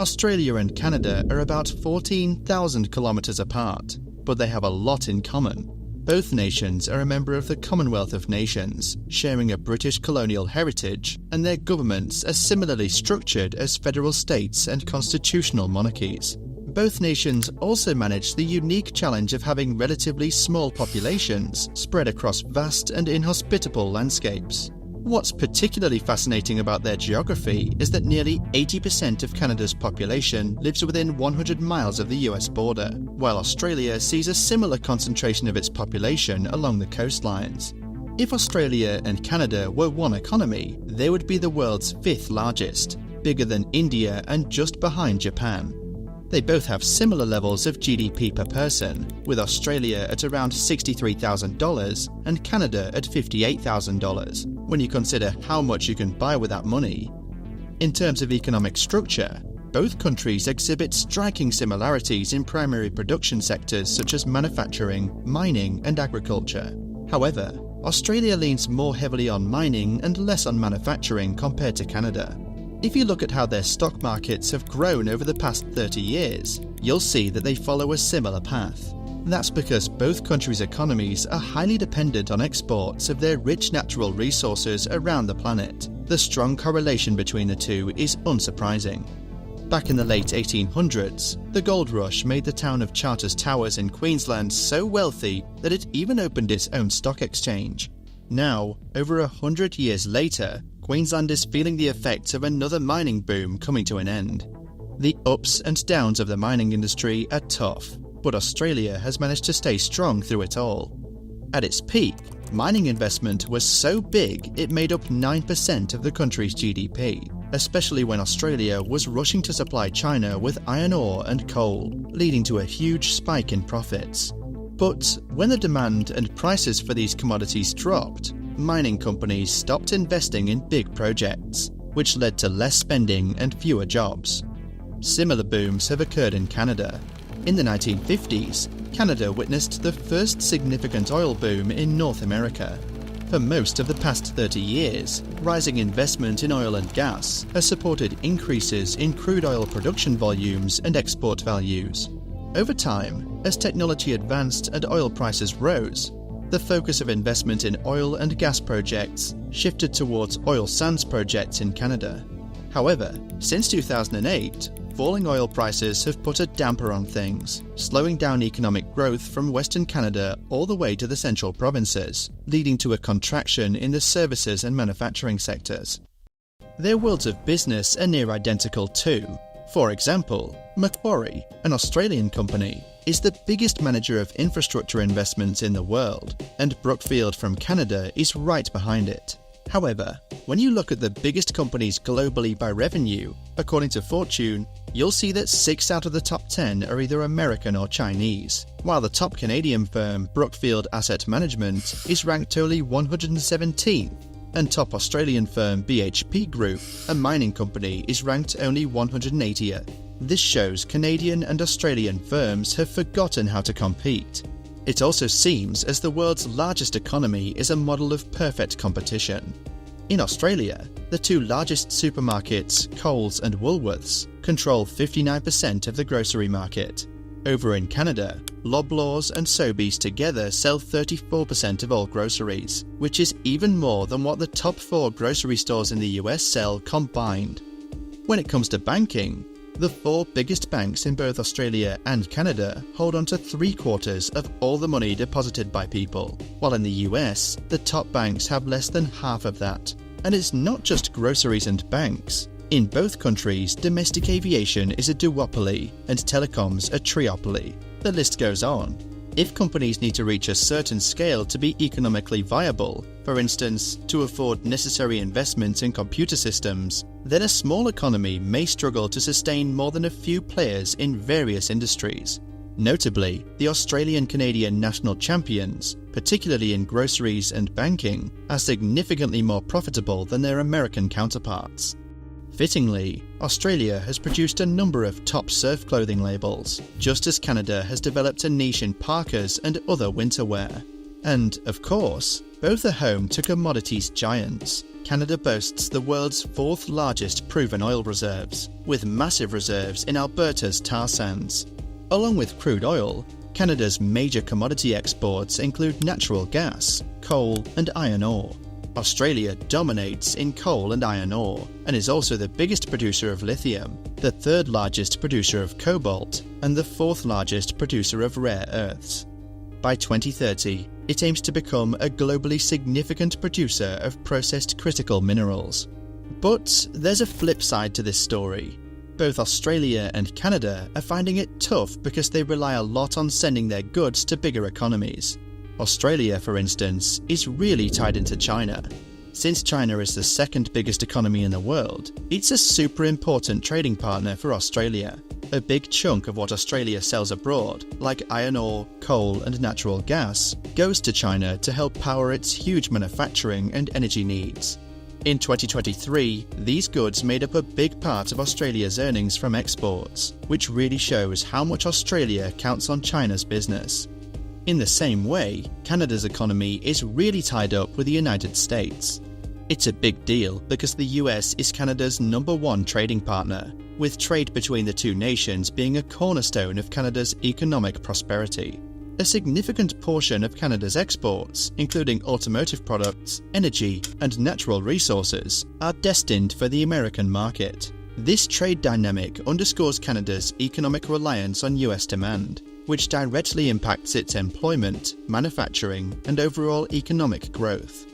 Australia and Canada are about 14,000 kilometers apart, but they have a lot in common. Both nations are a member of the Commonwealth of Nations, sharing a British colonial heritage, and their governments are similarly structured as federal states and constitutional monarchies. Both nations also manage the unique challenge of having relatively small populations spread across vast and inhospitable landscapes. What's particularly fascinating about their geography is that nearly 80% of Canada's population lives within 100 miles of the US border, while Australia sees a similar concentration of its population along the coastlines. If Australia and Canada were one economy, they would be the world's 5th largest, bigger than India and just behind Japan. They both have similar levels of GDP per person, with Australia at around $63,000 and Canada at $58,000, when you consider how much you can buy with that money. In terms of economic structure, both countries exhibit striking similarities in primary production sectors such as manufacturing, mining, and agriculture. However, Australia leans more heavily on mining and less on manufacturing compared to Canada. If you look at how their stock markets have grown over the past 30 years, you'll see that they follow a similar path. That's because both countries' economies are highly dependent on exports of their rich natural resources around the planet. The strong correlation between the two is unsurprising. Back in the late 1800s, the gold rush made the town of Charters Towers in Queensland so wealthy that it even opened its own stock exchange. Now, over 100 years later, Queensland is feeling the effects of another mining boom coming to an end. The ups and downs of the mining industry are tough, but Australia has managed to stay strong through it all. At its peak, mining investment was so big it made up 9% of the country's GDP, especially when Australia was rushing to supply China with iron ore and coal, leading to a huge spike in profits. But when the demand and prices for these commodities dropped, mining companies stopped investing in big projects, which led to less spending and fewer jobs. Similar booms have occurred in Canada. In the 1950s, Canada witnessed the first significant oil boom in North America. For most of the past 30 years, rising investment in oil and gas has supported increases in crude oil production volumes and export values. Over time, as technology advanced and oil prices rose, the focus of investment in oil and gas projects shifted towards oil sands projects in Canada. However, since 2008, falling oil prices have put a damper on things, slowing down economic growth from Western Canada all the way to the central provinces, leading to a contraction in the services and manufacturing sectors. Their worlds of business are near identical too. For example, Macquarie, an Australian company, is the biggest manager of infrastructure investments in the world, and Brookfield from Canada is right behind it. However, when you look at the biggest companies globally by revenue, according to Fortune, you'll see that 6 out of the top 10 are either American or Chinese, while the top Canadian firm, Brookfield Asset Management, is ranked only 117th, and top Australian firm BHP Group, a mining company, is ranked only 180th. This shows Canadian and Australian firms have forgotten how to compete. It also seems as the world's largest economy is a model of perfect competition. In Australia, the two largest supermarkets, Coles and Woolworths, control 59% of the grocery market. Over in Canada, Loblaws and Sobeys together sell 34% of all groceries, which is even more than what the top 4 grocery stores in the US sell combined. When it comes to banking, the 4 biggest banks in both Australia and Canada hold on to 3/4 of all the money deposited by people, while in the US, the top banks have less than half of that. And it's not just groceries and banks. In both countries, domestic aviation is a duopoly and telecoms a triopoly. The list goes on. If companies need to reach a certain scale to be economically viable, for instance, to afford necessary investments in computer systems, then a small economy may struggle to sustain more than a few players in various industries. Notably, the Australian-Canadian national champions, particularly in groceries and banking, are significantly more profitable than their American counterparts. Fittingly, Australia has produced a number of top surf clothing labels, just as Canada has developed a niche in parkas and other winter wear. And, of course, both are home to commodities giants. Canada boasts the world's fourth largest proven oil reserves, with massive reserves in Alberta's tar sands. Along with crude oil, Canada's major commodity exports include natural gas, coal, and iron ore. Australia dominates in coal and iron ore, and is also the biggest producer of lithium, the third largest producer of cobalt, and the fourth largest producer of rare earths. By 2030, it aims to become a globally significant producer of processed critical minerals. But there's a flip side to this story. Both Australia and Canada are finding it tough because they rely a lot on sending their goods to bigger economies. Australia, for instance, is really tied into China. Since China is the second biggest economy in the world, it's a super important trading partner for Australia. A big chunk of what Australia sells abroad, like iron ore, coal and natural gas, goes to China to help power its huge manufacturing and energy needs. In 2023, these goods made up a big part of Australia's earnings from exports, which really shows how much Australia counts on China's business. In the same way, Canada's economy is really tied up with the United States. It's a big deal because the US is Canada's #1 trading partner, with trade between the two nations being a cornerstone of Canada's economic prosperity. A significant portion of Canada's exports, including automotive products, energy, and natural resources, are destined for the American market. This trade dynamic underscores Canada's economic reliance on US demand, which directly impacts its employment, manufacturing, and overall economic growth.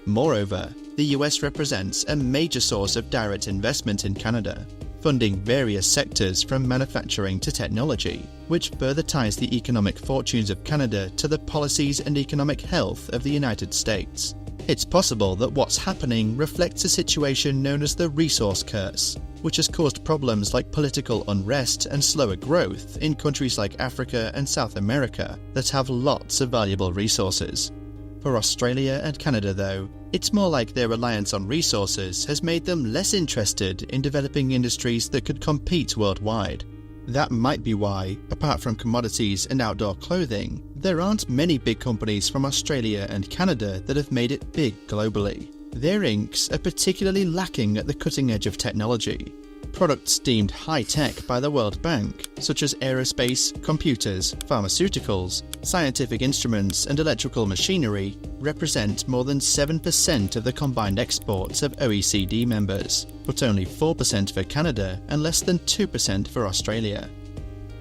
Moreover, the US represents a major source of direct investment in Canada, funding various sectors from manufacturing to technology, which further ties the economic fortunes of Canada to the policies and economic health of the United States. It's possible that what's happening reflects a situation known as the resource curse, which has caused problems like political unrest and slower growth in countries like Africa and South America that have lots of valuable resources. For Australia and Canada, though, it's more like their reliance on resources has made them less interested in developing industries that could compete worldwide. That might be why, apart from commodities and outdoor clothing, there aren't many big companies from Australia and Canada that have made it big globally. Their inks are particularly lacking at the cutting edge of technology. Products deemed high-tech by the World Bank, such as aerospace, computers, pharmaceuticals, scientific instruments and electrical machinery, represent more than 7% of the combined exports of OECD members, but only 4% for Canada and less than 2% for Australia.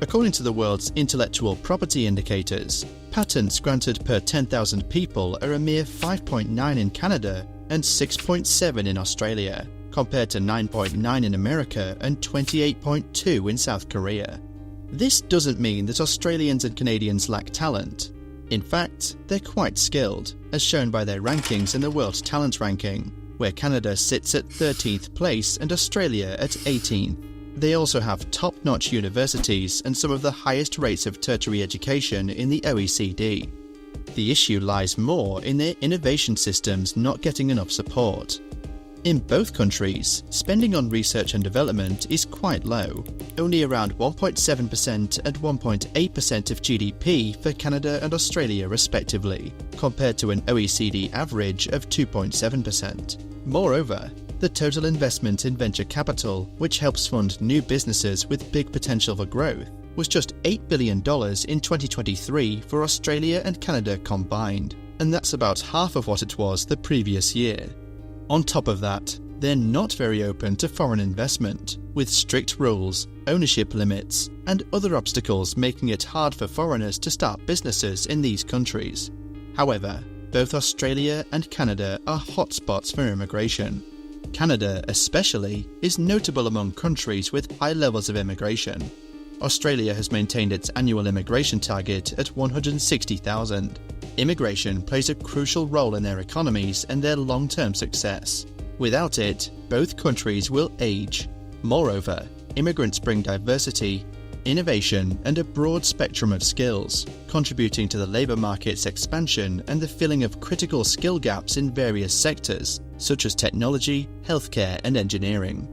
According to the world's intellectual property indicators, patents granted per 10,000 people are a mere 5.9 in Canada and 6.7 in Australia, compared to 9.9 in America and 28.2 in South Korea. This doesn't mean that Australians and Canadians lack talent. In fact, they're quite skilled, as shown by their rankings in the World Talent Ranking, where Canada sits at 13th place and Australia at 18th. They also have top-notch universities and some of the highest rates of tertiary education in the OECD. The issue lies more in their innovation systems not getting enough support. In both countries, spending on research and development is quite low, only around 1.7% and 1.8% of GDP for Canada and Australia respectively, compared to an OECD average of 2.7%. Moreover, the total investment in venture capital, which helps fund new businesses with big potential for growth, was just $8 billion in 2023 for Australia and Canada combined, and that's about half of what it was the previous year. On top of that, they're not very open to foreign investment, with strict rules, ownership limits, and other obstacles making it hard for foreigners to start businesses in these countries. However, both Australia and Canada are hotspots for immigration. Canada, especially, is notable among countries with high levels of immigration. Australia has maintained its annual immigration target at 160,000. Immigration plays a crucial role in their economies and their long-term success. Without it, both countries will age. Moreover, immigrants bring diversity, innovation, and a broad spectrum of skills, contributing to the labour market's expansion and the filling of critical skill gaps in various sectors, such as technology, healthcare, and engineering.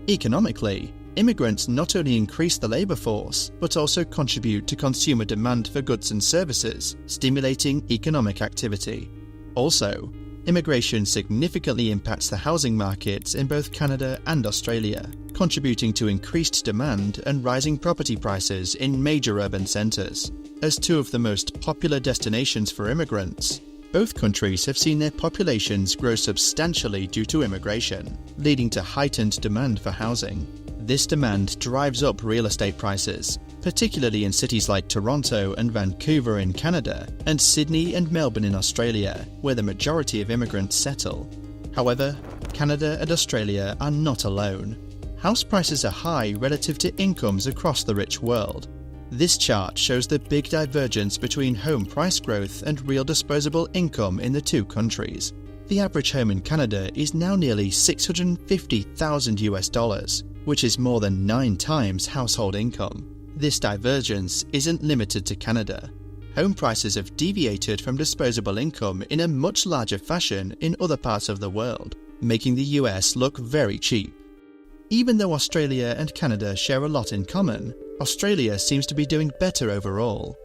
Economically, immigrants not only increase the labour force, but also contribute to consumer demand for goods and services, stimulating economic activity. Also, immigration significantly impacts the housing markets in both Canada and Australia, contributing to increased demand and rising property prices in major urban centres. As two of the most popular destinations for immigrants, both countries have seen their populations grow substantially due to immigration, leading to heightened demand for housing. This demand drives up real estate prices, particularly in cities like Toronto and Vancouver in Canada, and Sydney and Melbourne in Australia, where the majority of immigrants settle. However, Canada and Australia are not alone. House prices are high relative to incomes across the rich world. This chart shows the big divergence between home price growth and real disposable income in the two countries. The average home in Canada is now nearly $650,000, which is more than 9 times household income. This divergence isn't limited to Canada. Home prices have deviated from disposable income in a much larger fashion in other parts of the world, making the US look very cheap. Even though Australia and Canada share a lot in common, Australia seems to be doing better overall.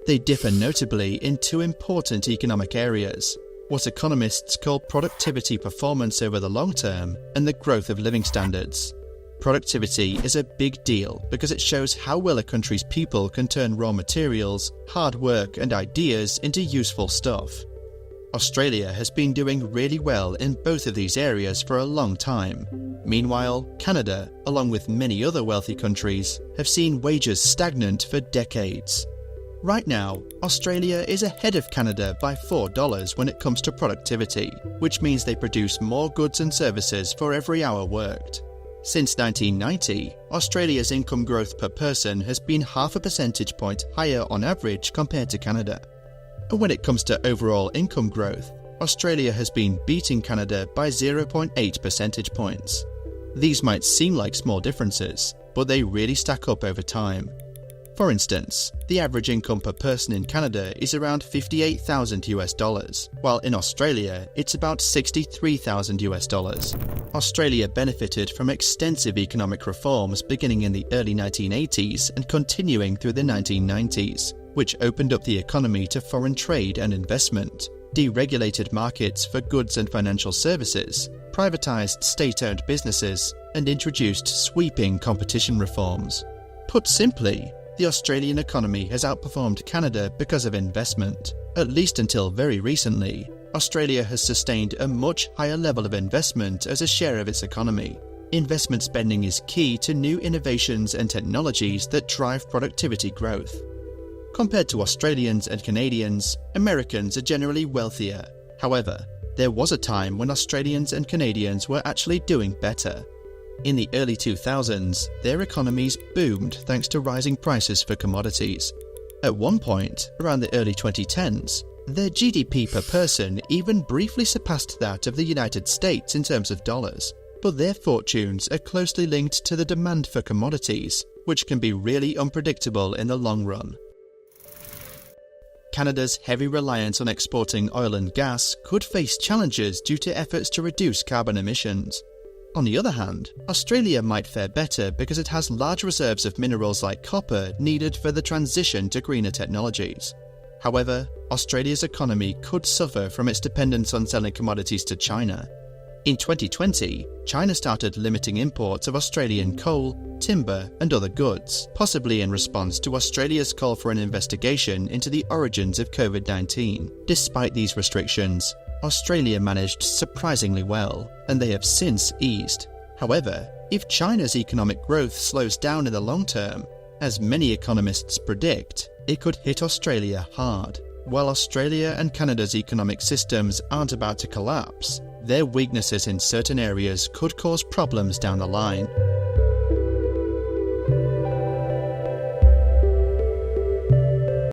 They differ notably in two important economic areas: what economists call productivity performance over the long term and the growth of living standards. Productivity is a big deal because it shows how well a country's people can turn raw materials, hard work and ideas into useful stuff. Australia has been doing really well in both of these areas for a long time. Meanwhile, Canada, along with many other wealthy countries, have seen wages stagnant for decades. Right now, Australia is ahead of Canada by $4 when it comes to productivity, which means they produce more goods and services for every hour worked. Since 1990, Australia's income growth per person has been half a percentage point higher on average compared to Canada. And when it comes to overall income growth, Australia has been beating Canada by 0.8 percentage points. These might seem like small differences, but they really stack up over time. For instance, the average income per person in Canada is around $58,000, while in Australia it's about $63,000. Australia benefited from extensive economic reforms beginning in the early 1980s and continuing through the 1990s, which opened up the economy to foreign trade and investment, deregulated markets for goods and financial services, privatized state-owned businesses, and introduced sweeping competition reforms. Put simply, the Australian economy has outperformed Canada because of investment. At least until very recently, Australia has sustained a much higher level of investment as a share of its economy. Investment spending is key to new innovations and technologies that drive productivity growth. Compared to Australians and Canadians, Americans are generally wealthier. However, there was a time when Australians and Canadians were actually doing better. In the early 2000s, their economies boomed thanks to rising prices for commodities. At one point, around the early 2010s, their GDP per person even briefly surpassed that of the United States in terms of dollars. But their fortunes are closely linked to the demand for commodities, which can be really unpredictable in the long run. Canada's heavy reliance on exporting oil and gas could face challenges due to efforts to reduce carbon emissions. On the other hand, Australia might fare better because it has large reserves of minerals like copper needed for the transition to greener technologies. However, Australia's economy could suffer from its dependence on selling commodities to China. In 2020, China started limiting imports of Australian coal, timber, and other goods, possibly in response to Australia's call for an investigation into the origins of COVID-19. Despite these restrictions, Australia managed surprisingly well, and they have since eased. However, if China's economic growth slows down in the long term, as many economists predict, it could hit Australia hard. While Australia and Canada's economic systems aren't about to collapse, their weaknesses in certain areas could cause problems down the line.